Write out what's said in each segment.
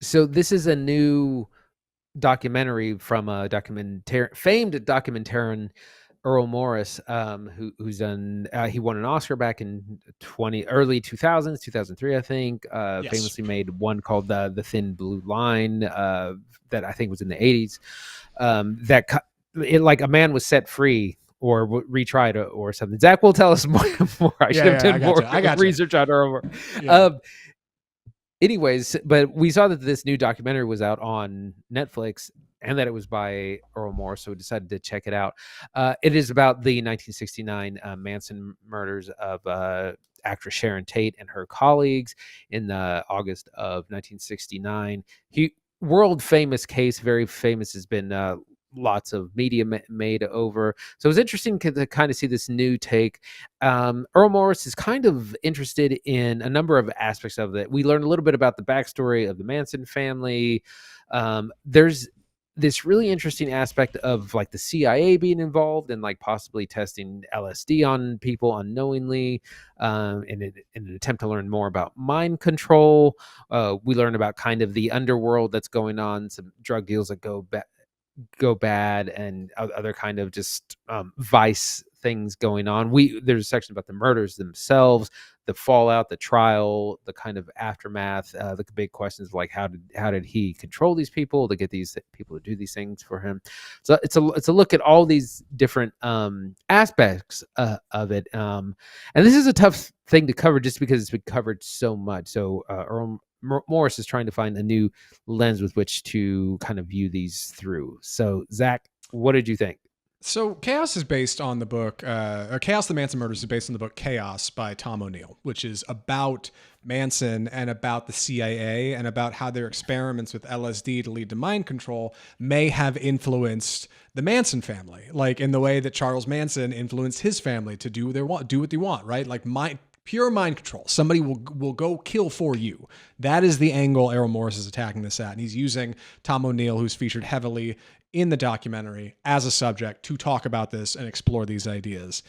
So this is a new documentary from a famed documentarian Errol Morris, who's done. He won an Oscar back in early 2000s, 2003, I think. Yes. Famously made one called the Thin Blue Line, that I think was in the 80s. Like a man was set free or retried or something. Zach will tell us more. I should Yeah, have yeah, done I got more you. I got you. research on Errol. Yeah. Um, anyways, but we saw that this new documentary was out on Netflix and that it was by Errol Morris, so we decided to check it out. It is about the 1969 Manson murders of actress Sharon Tate and her colleagues in August of 1969. World famous case, very famous, has been lots of media made over. So it was interesting to kind of see this new take. Earl Morris is kind of interested in a number of aspects of it. We learned a little bit about the backstory of the Manson family. There's this really interesting aspect of like the CIA being involved and like possibly testing LSD on people unknowingly, in an attempt to learn more about mind control. We learn about kind of the underworld that's going on, some drug deals that go bad, and other kind of just vice things going on. There's a section about the murders themselves, the fallout, the trial, the kind of aftermath, the big questions like how did he control these people to get these people to do these things for him. So it's a look at all these different aspects of it, and this is a tough thing to cover just because it's been covered so much. So Earl Morris is trying to find a new lens with which to kind of view these through. So, Zach, what did you think? So Chaos is based on the book, or Chaos the Manson Murders is based on the book Chaos by Tom O'Neill, which is about Manson and about the CIA and about how their experiments with LSD to lead to mind control may have influenced the Manson family, like in the way that Charles Manson influenced his family to do what they want, right? Like pure mind control. Somebody will go kill for you. That is the angle Errol Morris is attacking this at, and he's using Tom O'Neill, who's featured heavily in the documentary, as a subject to talk about this and explore these ideas.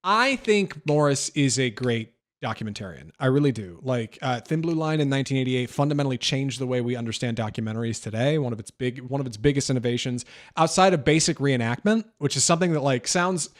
I think Morris is a great documentarian. I really do. Like Thin Blue Line in 1988 fundamentally changed the way we understand documentaries today. One of its biggest innovations outside of basic reenactment, which is something that like sounds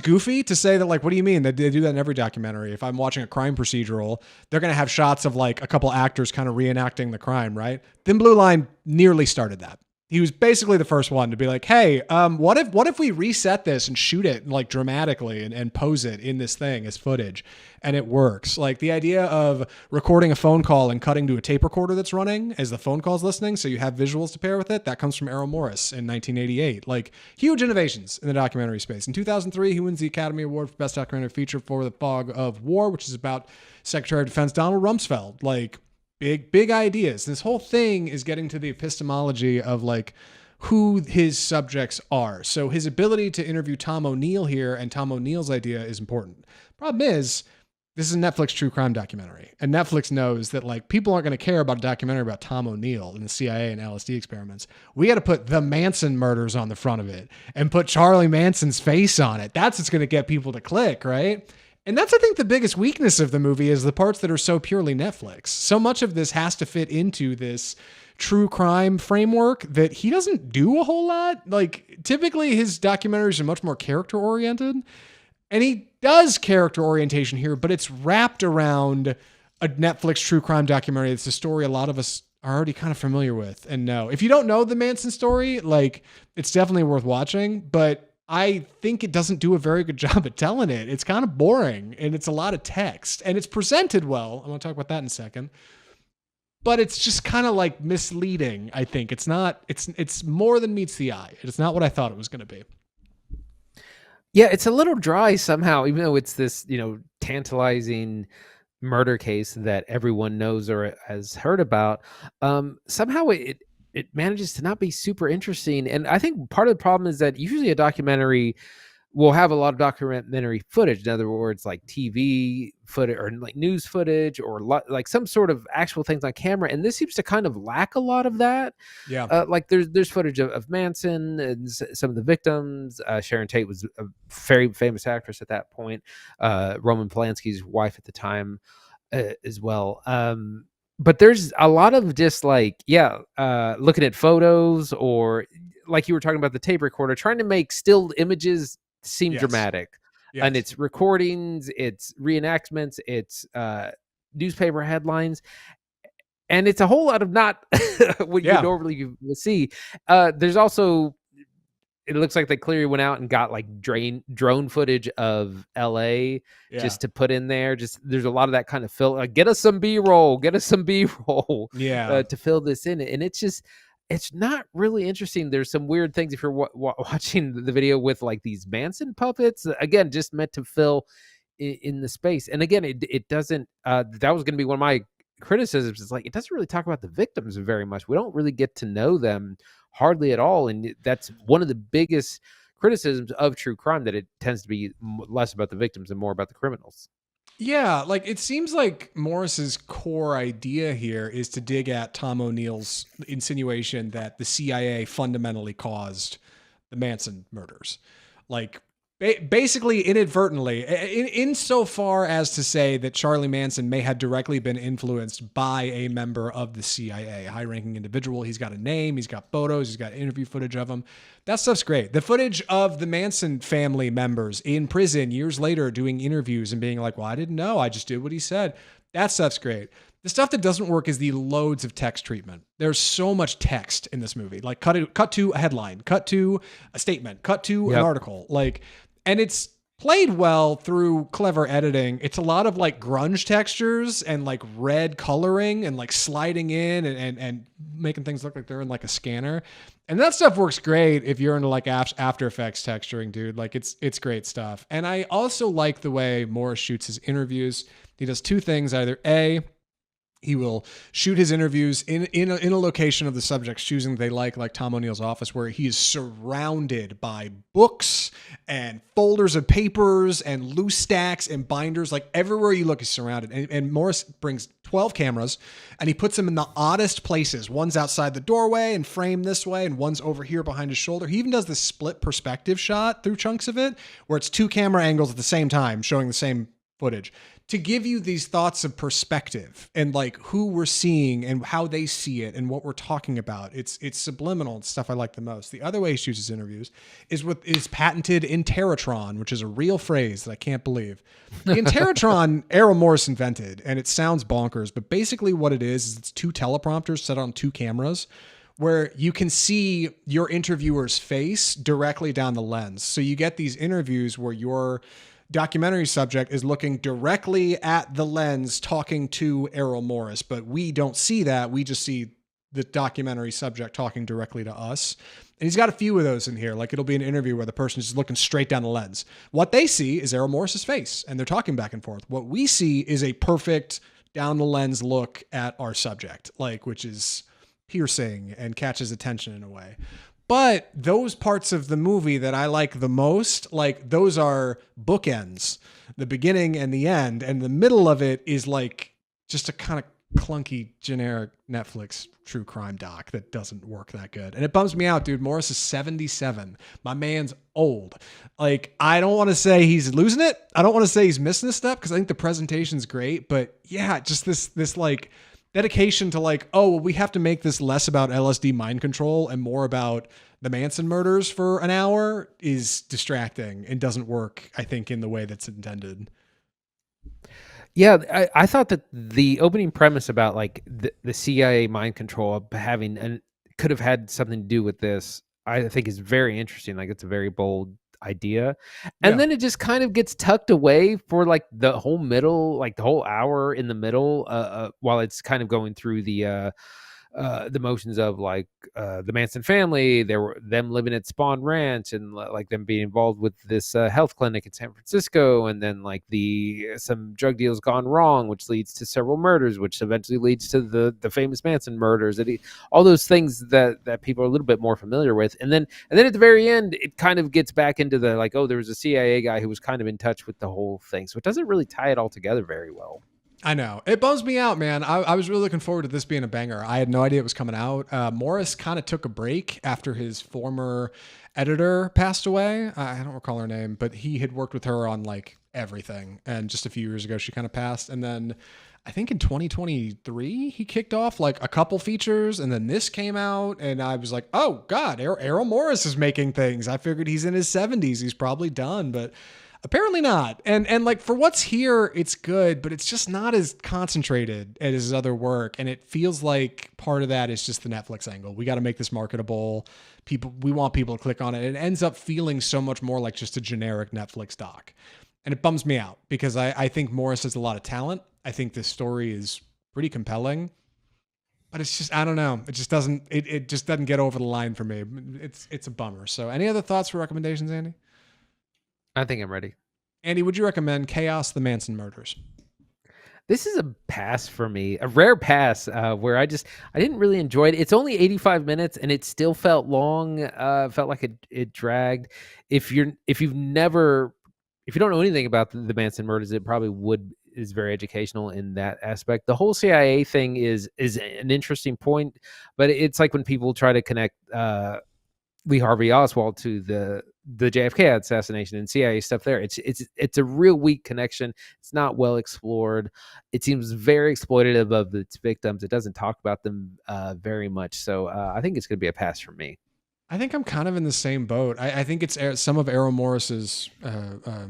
goofy to say that, like, what do you mean? They do that in every documentary. If I'm watching a crime procedural, they're going to have shots of like a couple actors kind of reenacting the crime, right? Thin Blue Line nearly started that. He was basically the first one to be like, hey, what if we reset this and shoot it like dramatically and pose it in this thing as footage, and it works. Like the idea of recording a phone call and cutting to a tape recorder that's running as the phone call's listening, so you have visuals to pair with it, that comes from Errol Morris in 1988. Like huge innovations in the documentary space. In 2003, he wins the Academy Award for Best Documentary Feature for The Fog of War, which is about Secretary of Defense Donald Rumsfeld. Like big ideas. This whole thing is getting to the epistemology of like who his subjects are. So his ability to interview Tom O'Neill here and Tom O'Neill's idea is important. Problem is, this is a Netflix true crime documentary, and Netflix knows that like people aren't going to care about a documentary about Tom O'Neill and the CIA and LSD experiments. We got to put the Manson murders on the front of it and put Charlie Manson's face on it. That's what's going to get people to click, right? And that's, I think, the biggest weakness of the movie is the parts that are so purely Netflix. So much of this has to fit into this true crime framework that he doesn't do a whole lot. Like, typically his documentaries are much more character oriented, and he does character orientation here, but it's wrapped around a Netflix true crime documentary. It's a story a lot of us are already kind of familiar with and know. If you don't know the Manson story, like, it's definitely worth watching, but I think it doesn't do a very good job at telling it. It's kind of boring, and it's a lot of text, and it's presented well. I'm going to talk about that in a second. But it's just kind of like misleading, I think. It's more than meets the eye. It's not what I thought it was going to be. Yeah, it's a little dry somehow, even though it's this, tantalizing murder case that everyone knows or has heard about. Somehow it manages to not be super interesting. And I think part of the problem is that usually a documentary will have a lot of documentary footage. In other words, like TV footage or like news footage or like some sort of actual things on camera. And this seems to kind of lack a lot of that. Yeah. Like there's footage of Manson and some of the victims. Sharon Tate was a very famous actress at that point. Roman Polanski's wife at the time, as well. but there's a lot of just like, looking at photos, or like you were talking about the tape recorder, trying to make still images seem Yes. dramatic. And Yes. it's recordings, it's reenactments, it's newspaper headlines, and it's a whole lot of not what you Yeah. normally would see. There's also, it looks like they clearly went out and got like drone footage of LA Yeah. just to put in there. Just there's a lot of that kind of fill. Get us some B-roll, get us some B-roll Yeah. to fill this in, and it's just, it's not really interesting. There's some weird things if you're watching the video with like these Manson puppets. Again, just meant to fill in the space. And again, it doesn't. That was going to be one of my criticisms. Is like, it doesn't really talk about the victims very much. We don't really get to know them hardly at all, and that's one of the biggest criticisms of true crime, that it tends to be less about the victims and more about the criminals. Yeah, like it seems like Morris's core idea here is to dig at Tom O'Neill's insinuation that the CIA fundamentally caused the Manson murders. Like basically inadvertently, insofar as to say that Charlie Manson may have directly been influenced by a member of the CIA, a high-ranking individual. He's got a name, he's got photos, he's got interview footage of him. That stuff's great. The footage of the Manson family members in prison years later doing interviews and being like, well, I didn't know, I just did what he said. That stuff's great. The stuff that doesn't work is the loads of text treatment. There's so much text in this movie. Like cut to a headline, cut to a statement, cut to an article. Like, and it's played well through clever editing. It's a lot of like grunge textures and like red coloring and like sliding in and making things look like they're in like a scanner. And that stuff works great if you're into like After Effects texturing, dude. Like it's great stuff. And I also like the way Morris shoots his interviews. He does two things. Either A, he will shoot his interviews in a location of the subject's choosing they like Tom O'Neill's office, where he is surrounded by books and folders of papers and loose stacks and binders. Like everywhere you look, he's surrounded. And Morris brings 12 cameras and he puts them in the oddest places. One's outside the doorway and framed this way, and one's over here behind his shoulder. He even does this split perspective shot through chunks of it, where it's two camera angles at the same time showing the same footage, to give you these thoughts of perspective and like who we're seeing and how they see it and what we're talking about. It's subliminal. It's stuff I like the most. The other way he shoots his interviews is patented Interrotron, which is a real phrase that I can't believe. The Interrotron Errol Morris invented, and it sounds bonkers, but basically what it is it's two teleprompters set on two cameras, where you can see your interviewer's face directly down the lens. So you get these interviews where your documentary subject is looking directly at the lens talking to Errol Morris, but we don't see that. We just see the documentary subject talking directly to us. And he's got a few of those in here. Like it'll be an interview where the person is just looking straight down the lens. What they see is Errol Morris's face and they're talking back and forth. What we see is a perfect down the lens look at our subject, like, which is piercing and catches attention in a way. But those parts of the movie that I like the most, like those are bookends, the beginning and the end. And the middle of it is like just a kind of clunky, generic Netflix true crime doc that doesn't work that good. And it bums me out, dude. Morris is 77. My man's old. Like, I don't want to say he's losing it. I don't want to say he's missing a step because I think the presentation's great. But yeah, just this like dedication to like, oh, well, we have to make this less about LSD mind control and more about the Manson murders for an hour is distracting and doesn't work, I think, in the way that's intended. Yeah, I thought that the opening premise about like the CIA mind control having and could have had something to do with this, I think is very interesting. Like it's a very bold idea. And Yeah. then it just kind of gets tucked away for like the whole middle, like the whole hour in the middle, while it's kind of going through the motions of like the Manson family. There were them living at Spawn Ranch and like them being involved with this health clinic in San Francisco, and then like some drug deals gone wrong, which leads to several murders, which eventually leads to the famous Manson murders. All those things that people are a little bit more familiar with, and then at the very end, it kind of gets back into the like, oh, there was a CIA guy who was kind of in touch with the whole thing, so it doesn't really tie it all together very well. I know. It bums me out, man. I was really looking forward to this being a banger. I had no idea it was coming out. Morris kind of took a break after his former editor passed away. I don't recall her name, but he had worked with her on like everything. And just a few years ago, she kind of passed. And then I think in 2023 he kicked off like a couple features, and then this came out, and I was like, oh God, Errol Morris is making things. I figured he's in his 70s, he's probably done, but apparently not. And like for what's here, it's good, but it's just not as concentrated as his other work, and it feels like part of that is just the Netflix angle. We got to make this marketable. We want people to click on it. It ends up feeling so much more like just a generic Netflix doc. And it bums me out because I think Morris has a lot of talent. I think this story is pretty compelling, but it's just, I don't know. It just doesn't get over the line for me. It's a bummer. So any other thoughts or recommendations, Andy? I think I'm ready. Andy, would you recommend Chaos, the Manson Murders? This is a pass for me, a rare pass where I didn't really enjoy it. It's only 85 minutes and it still felt long. Felt like it dragged. If you don't know anything about the Manson murders, it probably is very educational in that aspect. The whole CIA thing is an interesting point, but it's like when people try to connect Lee Harvey Oswald to the JFK assassination and CIA stuff there. It's a real weak connection. It's not well explored. It seems very exploitative of its victims. It doesn't talk about them very much. So I think it's going to be a pass for me. I think I'm kind of in the same boat. I think it's some of Errol Morris's, I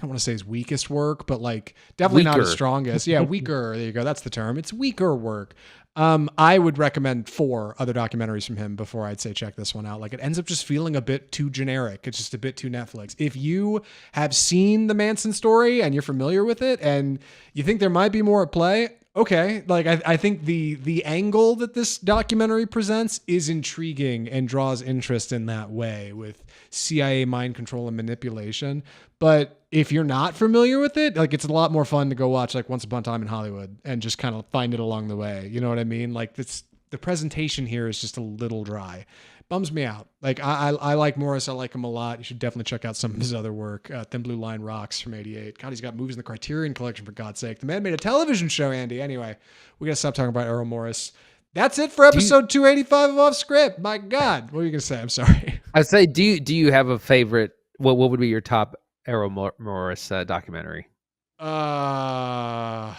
don't want to say his weakest work, but like definitely not his strongest. Yeah, weaker. There you go. That's the term. It's weaker work. I would recommend 4 other documentaries from him before I'd say check this one out. Like it ends up just feeling a bit too generic. It's just a bit too Netflix. If you have seen the Manson story and you're familiar with it and you think there might be more at play, okay. Like I think the angle that this documentary presents is intriguing and draws interest in that way with CIA mind control and manipulation. But if you're not familiar with it, like it's a lot more fun to go watch like Once Upon a Time in Hollywood and just kind of find it along the way. You know what I mean? Like the presentation here is just a little dry. Bums me out. Like I like Morris. I like him a lot. You should definitely check out some of his other work. Thin Blue Line Rocks from '88. God, he's got movies in the Criterion Collection for God's sake. The man made a television show, Andy. Anyway, we gotta stop talking about Errol Morris. That's it for episode 285 of Off Script. My God, what were you gonna say? I'm sorry. I'd say, do you have a favorite? What would be your top Errol Morris documentary? Man,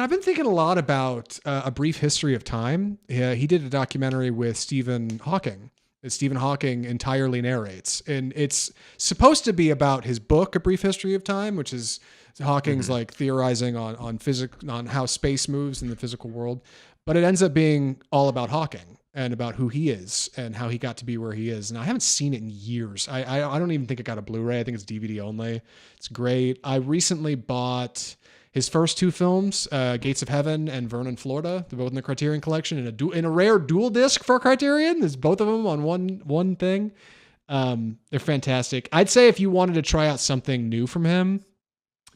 I've been thinking a lot about A Brief History of Time. He did a documentary with Stephen Hawking that Stephen Hawking entirely narrates. And it's supposed to be about his book, A Brief History of Time, which is Hawking's like theorizing on how space moves in the physical world. But it ends up being all about Hawking and about who he is and how he got to be where he is. And I haven't seen it in years. I don't even think it got a Blu-ray. I think it's DVD only. It's great. I recently bought his first 2 films, Gates of Heaven and Vernon, Florida. They're both in the Criterion Collection in a rare dual disc for Criterion. There's both of them on one thing. They're fantastic. I'd say if you wanted to try out something new from him,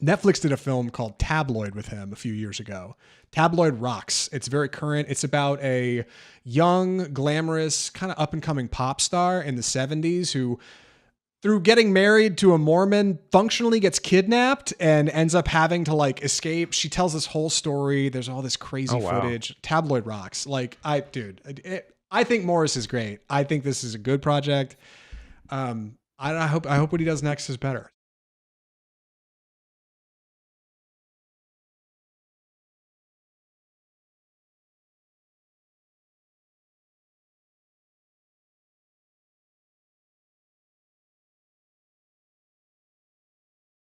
Netflix did a film called Tabloid with him a few years ago. Tabloid rocks. It's very current. It's about a young, glamorous, kind of up-and-coming pop star in the 70s who, through getting married to a Mormon, functionally gets kidnapped and ends up having to like escape. She tells this whole story. There's all this crazy footage. Tabloid rocks. Like I think Morris is great. I think this is a good project. I hope what he does next is better.